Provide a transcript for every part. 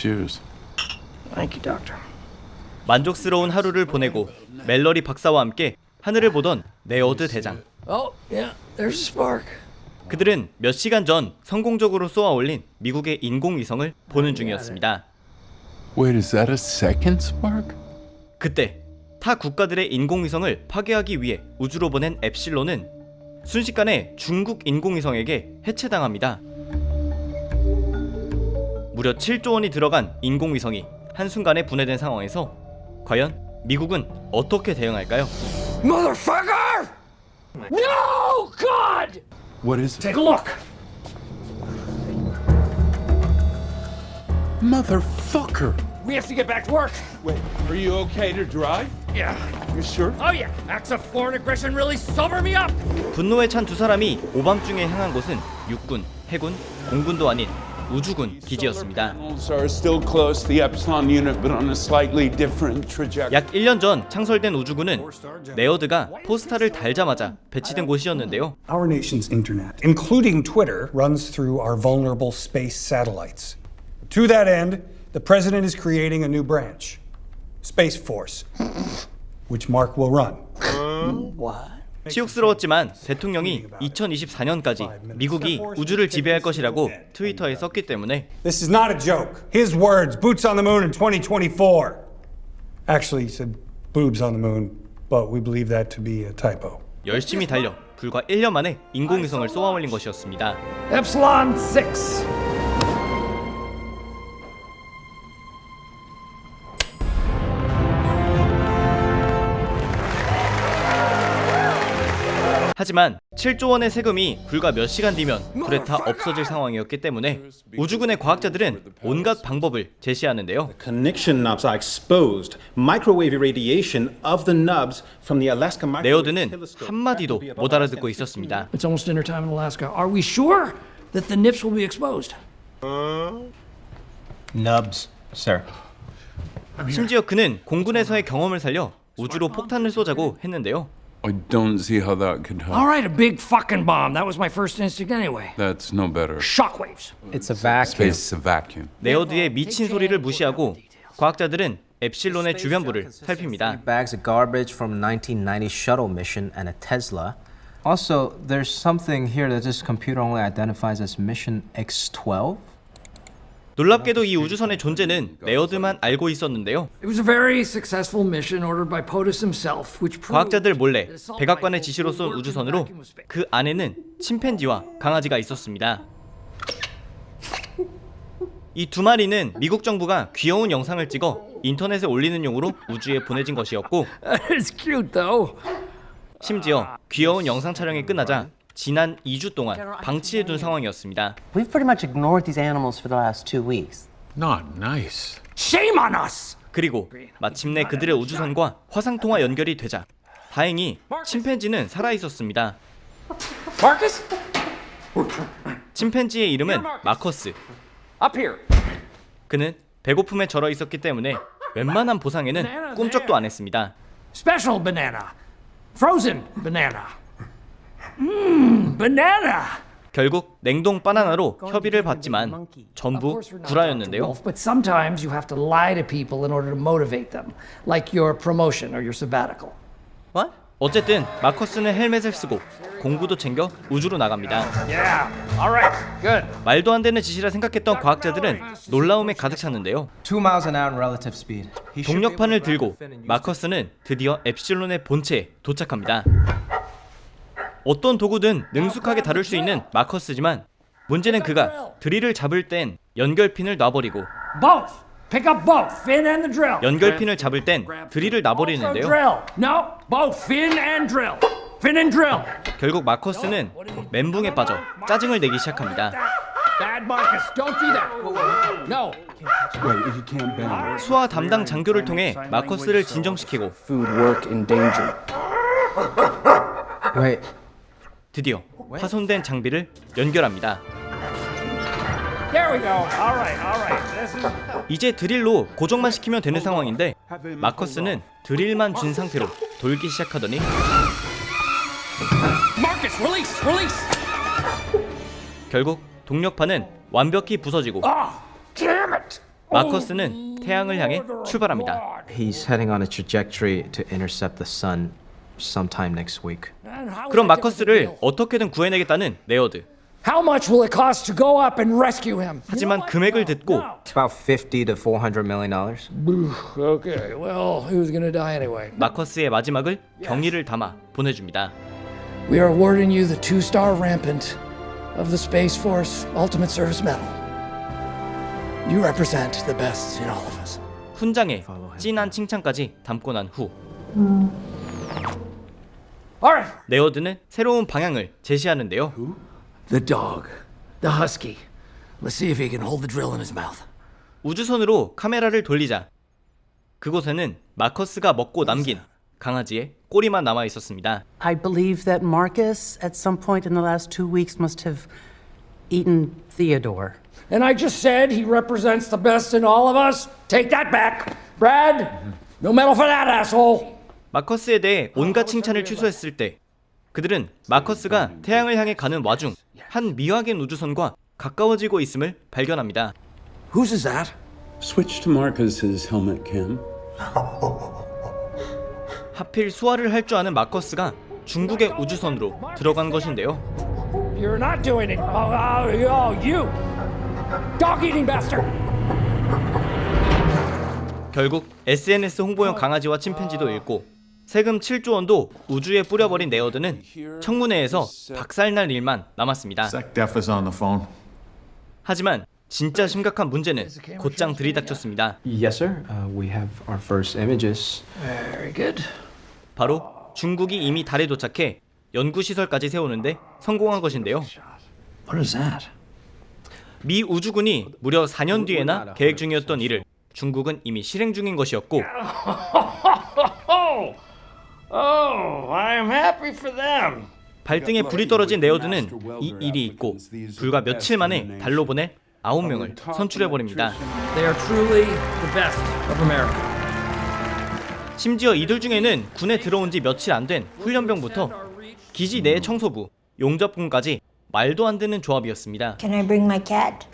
Cheers. Thank you, doctor. 만족스러운 하루를 보내고 멜러리 박사와 함께 하늘을 보던 네오드 대장. Oh, yeah, there's a spark. 그들은 몇 시간 전 성공적으로 쏘아 올린 미국의 인공위성을 보는 중이었습니다. Wait, is that a second spark? 그때 타 국가들의 인공위성을 파괴하기 위해 우주로 보낸 엡실론은 순식간에 중국 인공위성에게 해체당합니다. 무려 7조 원이 들어간 인공위성이 한순간에 분해된 상황에서 과연 미국은 어떻게 대응할까요? Motherfucker! No, God! What is it? Take a look. Motherfucker! We have to get back to work. Wait, are you okay to drive? Yeah. You sure? Oh yeah. Acts of foreign aggression really sober me up. 분노에 찬 두 사람이 오밤중에 향한 곳은 육군, 해군, 공군도 아닌 우주군 기지였습니다. Are still close to the Epsilon unit, but on a slightly different trajectory. 약 1년 전 창설된 우주군은 네오드가 포스타를 달자마자 배치된 곳이었는데요. Our nation's internet, including Twitter, runs through our vulnerable space satellites. To that end, the president is creating a new branch, Space Force, which Mark will run. 치욕스러웠지만 대통령이 2024년까지 미국이 우주를 지배할 것이라고 트위터에 썼기 때문에 This is not a joke. His words, boots on the moon in 2024. Actually, he said boobs on the moon, but we believe that to be a typo. 열심히 달려 불과 1년 만에 인공위성을 쏘아 올린 것이었습니다. Epsilon 6. 하지만 7조 원의 세금이 불과 몇 시간 뒤면 불에 타 없어질 상황이었기 때문에 우주군의 과학자들은 온갖 방법을 제시하는데요. Connection knobs are exposed. Microwave irradiation of the knobs from the Alaska 네오드는 microwave 한마디도 못 알아듣고 있었습니다. It's almost dinner time in Alaska. Are we sure that the nips will be exposed? Nubs, sir. 심지어 그는 공군에서의 경험을 살려 우주로 폭탄을 쏘자고 했는데요. I don't see how that could help. All right, a big fucking bomb. That was my first instinct anyway. That's no better. Shockwaves. It's a vacuum. Space is a vacuum. 네오드의 미친 소리를 무시하고 과학자들은 엡실론의 주변부를 살핍니다. Bags of garbage from a 1990 shuttle mission and a Tesla. Also, there's something here that this computer only identifies as mission X12. 놀랍게도 이 우주선의 존재는 네오드만 알고 있었는데요. It was a very successful mission ordered by POTUS himself, which proved 과학자들 몰래 백악관의 지시로 쏜 우주선으로 그 안에는 침팬지와 강아지가 있었습니다. 이 두 마리는 미국 정부가 귀여운 영상을 찍어 인터넷에 올리는 용으로 우주에 보내진 것이었고 It's cute though. 심지어 귀여운 영상 촬영이 끝나자 지난 2주 동안 방치해둔 상황이었습니다. We've pretty much ignored these animals for the last 2 weeks. Not nice. Shame on us. 그리고 마침내 그들의 우주선과 화상통화 연결이 되자 다행히 침팬지는 살아있었습니다. Marcus, 침팬지의 이름은 마커스. up here. 그는 배고픔에 절어 있었기 때문에 웬만한 보상에는 꿈쩍도 안 했습니다. Special banana. Frozen banana. Banana. 결국 냉동 바나나로 협의를 받지만 전부 구라였는데요. But sometimes you have to lie to people in order to motivate them, like your promotion or your sabbatical. What? 어쨌든 마커스는 헬멧을 쓰고 공구도 챙겨 우주로 나갑니다. Yeah. All right. Good. 말도 안 되는 짓이라 생각했던 과학자들은 놀라움에 가득 찼는데요. 2 miles an hour in relative speed. He should be able to 동력판을 drive 들고 the fin and use 마커스는 드디어 엡실론의 본체에 도착합니다. 어떤 도구든 능숙하게 다룰 수 있는 마커스지만 문제는 그가 드릴을 잡을 땐 연결핀을 놔버리고 Both. Pick up both. Fin and the drill. 연결핀을 잡을 땐 드릴을 Also 놔버리는데요. drill. No. Both. Fin and drill. Fin and drill. 결국 마커스는 멘붕에 빠져 짜증을 내기 시작합니다. Bad Marcus. Don't do that. No. Wait, you can't bend. 수화 담당 장교를 통해 마커스를 진정시키고 Food work in danger. Wait, 드디어 파손된 장비를 연결합니다. There we go. All right. All right. This is. 이제 드릴로 고정만 시키면 되는 상황인데 마커스는 드릴만 준 상태로 돌기 시작하더니 Marcus, release. Release. 결국 동력판은 완벽히 부서지고 Oh, damn it. 마커스는 태양을 향해 출발합니다. He's heading on a trajectory to intercept the sun sometime next week. 그럼 마커스를 어떻게든 구해내겠다는 레어드. How much will it cost to go up and rescue him? 하지만 금액을 듣고 It's about $50 to $400 million. Okay, well, who's gonna die anyway? 마커스의 마지막을 경의를 담아 보내줍니다. We are awarding you the 2-star rampant of the Space Force Ultimate Service Medal. You represent the best in all of us. 훈장에 진한 칭찬까지 담고 난 후 Alright. 레어드는 새로운 방향을 제시하는데요. The dog. The husky. Let's see if he can hold the drill in his mouth. 우주선으로 카메라를 돌리자 그곳에는 마커스가 먹고 남긴 강아지의 꼬리만 남아 있었습니다. I believe that Marcus, at some point in the last 2 weeks, must have eaten Theodore. And I just said he represents the best in all of us. Take that back. Brad, no medal for that asshole. 마커스에 대해 온갖 칭찬을 취소했을 때 그들은 마커스가 태양을 향해 가는 와중 한 미확인 우주선과 가까워지고 있음을 발견합니다. Whose is that? Switch to Marcus's helmet cam. 하필 수화를 할 줄 아는 마커스가 중국의 우주선으로 들어간 것인데요. You're not doing it. You. Dog-eating bastard. 결국 SNS 홍보용 강아지와 침팬지도 잃고 세금 7조 원도 우주에 뿌려버린 네어드는 청문회에서 박살날 일만 남았습니다. SecDef is on the phone. 하지만 진짜 심각한 문제는 곧장 들이닥쳤습니다. Yes, sir. We have our first images. Very good. 바로 중국이 이미 달에 도착해 연구시설까지 세우는데 성공한 것인데요. What is that? 미 우주군이 무려 4년 뒤에나 계획 중이었던 이를 중국은 이미 실행 중인 것이었고 I'm happy for them. 발등에 불이 떨어진 네어드는 이 일이 있고 불과 며칠 만에 달로 보낼 9명을 선출해버립니다. They are truly the best of America. 심지어 이들 중에는 군에 들어온 지 며칠 안 된 훈련병부터 기지 내 청소부, 용접군까지 말도 안 되는 조합이었습니다. Can I bring my cat?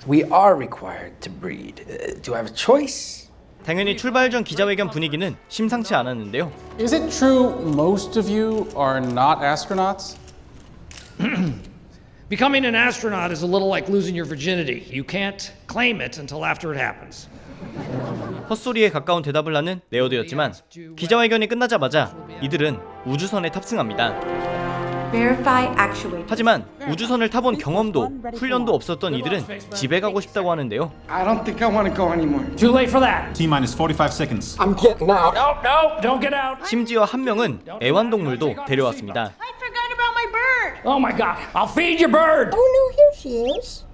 We are required to breed. Do I have a choice? 당연히 출발 전 기자회견 분위기는 심상치 않았는데요. Is it true most of you are not astronauts? Becoming an astronaut is a little like losing your virginity. You can't claim it until after it happens. 헛소리에 가까운 대답을 하는 네어드였지만 기자회견이 끝나자마자 이들은 우주선에 탑승합니다. Verify actuator. 하지만 우주선을 타본 경험도 훈련도 없었던 이들은 집에 가고 싶다고 하는데요. I don't think I want to go anymore. Too late for that. T-minus 45 seconds. I'm getting out. No, don't get out. 심지어 한 명은 애완동물도 데려왔습니다. I forgot about my bird. Oh my God, I'll feed your bird. Oh no, here she is.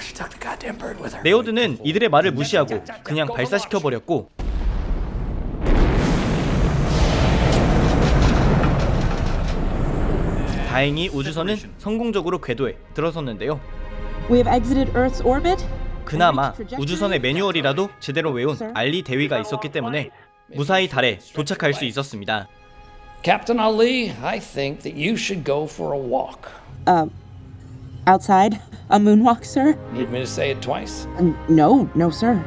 She took the goddamn bird with her. 네오드는 이들의 말을 무시하고 그냥 발사시켜버렸고 다행히 우주선은 성공적으로 궤도에 들어섰는데요. We have exited Earth's orbit. 그나마 우주선의 매뉴얼이라도 제대로 외운 알리 대위가 있었기 때문에 무사히 달에 도착할 수 있었습니다. Captain Ali, I think that you should go for a walk. Outside? A moonwalk, sir? Need me to say it twice? No, sir.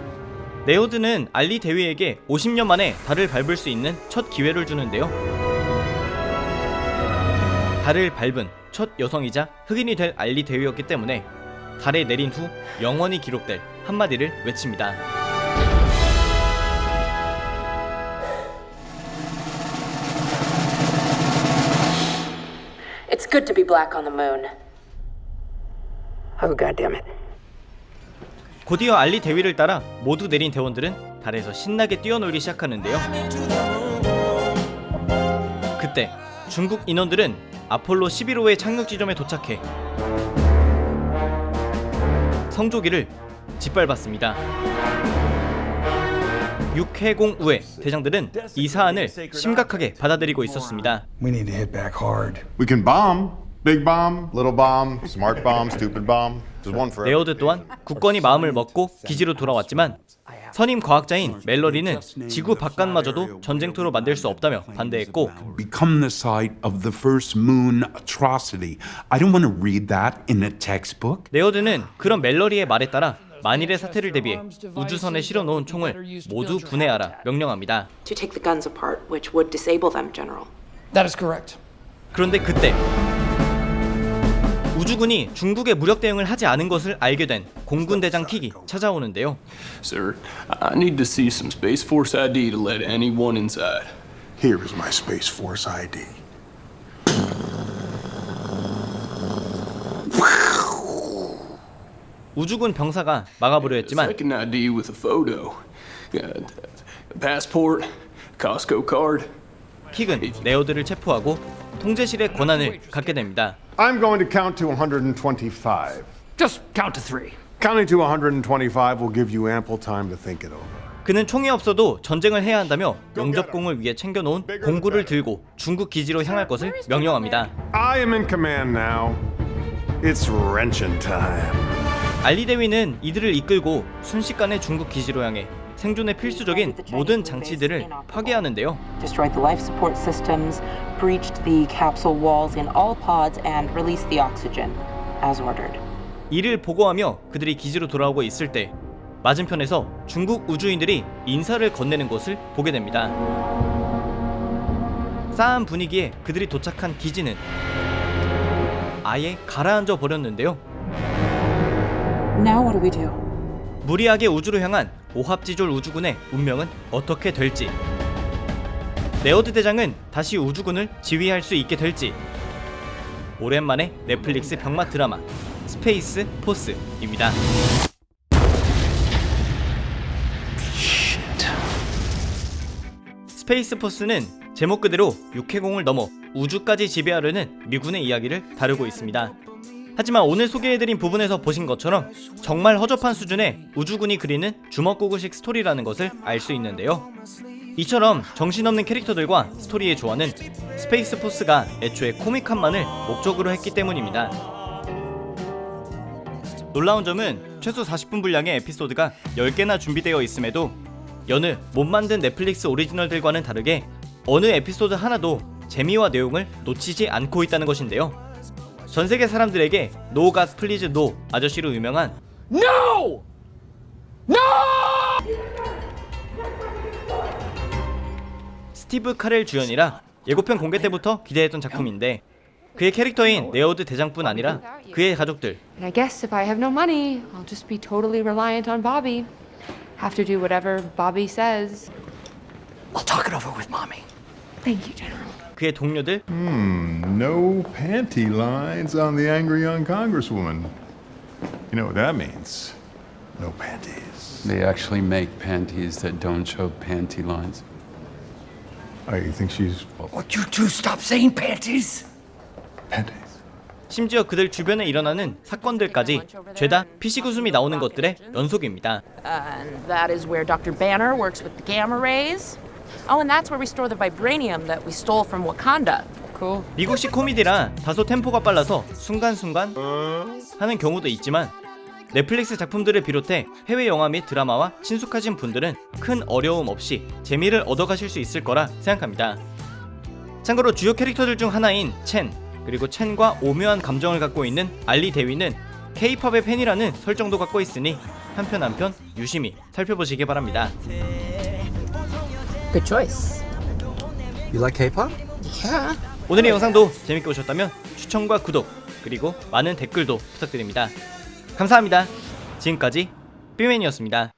네오드는 알리 대위에게 50년 만에 달을 밟을 수 있는 첫 기회를 주는데요. 달을 밟은 첫 여성이자 흑인이 될 알리 대위였기 때문에 달에 내린 후 영원히 기록될 한마디를 외칩니다. It's good to be black on the moon. Oh, goddammit. 곧이어 알리 대위를 따라 모두 내린 대원들은 달에서 신나게 뛰어놀기 시작하는데요. 그때 중국 인원들은 아폴로 11호의 착륙 지점에 도착해 성조기를 짓밟았습니다. 6회공우의 대장들은 이 사안을 심각하게 받아들이고 있었습니다. We need to hit back hard. We can bomb. Big bomb, little bomb, smart bomb, stupid bomb. There's one for 네오드 또한 국권이 마음을 먹고 기지로 돌아왔지만 선임 과학자인 멜러리는 지구 바깥마저도 전쟁터로 만들 수 없다며 반대했고 Become the site of the first moon atrocity. I don't want to read that in a textbook. 네오드는 그런 멜러리의 말에 따라 만일의 사태를 대비해 우주선에 실어놓은 총을 모두 분해하라 명령합니다. To take the guns apart, which would disable them, General. That is correct. 그런데 그때 우주군이 중국의 무력 대응을 하지 않은 것을 알게 된 공군 대장 킥이 찾아오는데요. Sir, I need to see some Space Force ID to let anyone inside. Here is my Space Force ID. 우주군 병사가 막아보려 했지만 Second ID with a photo. Passport, Costco card. 킥은 네오드를 체포하고 통제실의 권한을 갖게 됩니다. I'm going to count to 125. Just count to 3. Counting to 125 will give you ample time to think it over. 그는 총이 없어도 전쟁을 해야 한다며 영접공을 위해 챙겨놓은 공구를 들고 중국 기지로 향할 것을 명령합니다. I am in command now. It's wrenching time. 알리 대위는 이들을 이끌고 순식간에 중국 기지로 향해 생존에 필수적인 모든 장치들을 파괴하는데요. Destroyed the life support systems, breached the capsule walls in all pods, and released the oxygen, as ordered. 이를 보고하며 그들이 기지로 돌아오고 있을 때 맞은편에서 중국 우주인들이 인사를 건네는 것을 보게 됩니다. 싸한 분위기에 그들이 도착한 기지는 아예 가라앉아 버렸는데요. Now what do we do? 무리하게 우주로 향한 오합지졸 우주군의 운명은 어떻게 될지, 네오드 대장은 다시 우주군을 지휘할 수 있게 될지, 오랜만에 넷플릭스 병맛 드라마 스페이스 포스입니다. 스페이스 포스는 제목 그대로 육해공을 넘어 우주까지 지배하려는 미군의 이야기를 다루고 있습니다. 하지만 오늘 소개해드린 부분에서 보신 것처럼 정말 허접한 수준의 우주군이 그리는 주먹구구식 스토리라는 것을 알 수 있는데요. 이처럼 정신없는 캐릭터들과 스토리의 조화는 스페이스 포스가 애초에 코믹함만을 목적으로 했기 때문입니다. 놀라운 점은 최소 40분 분량의 에피소드가 10개나 준비되어 있음에도 여느 못 만든 넷플릭스 오리지널들과는 다르게 어느 에피소드 하나도 재미와 내용을 놓치지 않고 있다는 것인데요. 전세계 사람들에게 No God Please No 아저씨로 유명한 No! No! 스티브 카렐 주연이라 예고편 공개 때부터 기대했던 작품인데 그의 캐릭터인 네오드 대장뿐 아니라 그의 가족들, And I guess if I have no money, I'll just be totally reliant on Bobby. Have to do whatever Bobby says. I'll talk it over with mommy. Thank you, General. 그의 동료들, No panty lines on the angry young congresswoman. You know what that means? No panties. They actually make panties that don't show panty lines. Oh, you think she's Would you two stop saying panties? panties? 심지어 그들 주변에 일어나는 사건들까지 죄다 피식 웃음이 나오는 것들의 연속입니다. And that is where Dr. Banner works with the gamma rays. Oh, and that's where we store the vibranium that we stole from Wakanda. Cool. 미국식 코미디라 다소 템포가 빨라서 순간순간 하는 경우도 있지만 넷플릭스 작품들을 비롯해 해외 영화 및 드라마와 친숙하신 분들은 큰 어려움 없이 재미를 얻어가실 수 있을 거라 생각합니다. 참고로 주요 캐릭터들 중 하나인 첸, 그리고 첸과 오묘한 감정을 갖고 있는 알리 대위는 K-팝의 팬이라는 설정도 갖고 있으니 한 편 한 편 유심히 살펴보시기 바랍니다. Good choice. You like K-pop? Yeah. 오늘의 영상도 재밌게 보셨다면 추천과 구독 그리고 많은 댓글도 부탁드립니다. 감사합니다. 지금까지 삐맨이었습니다.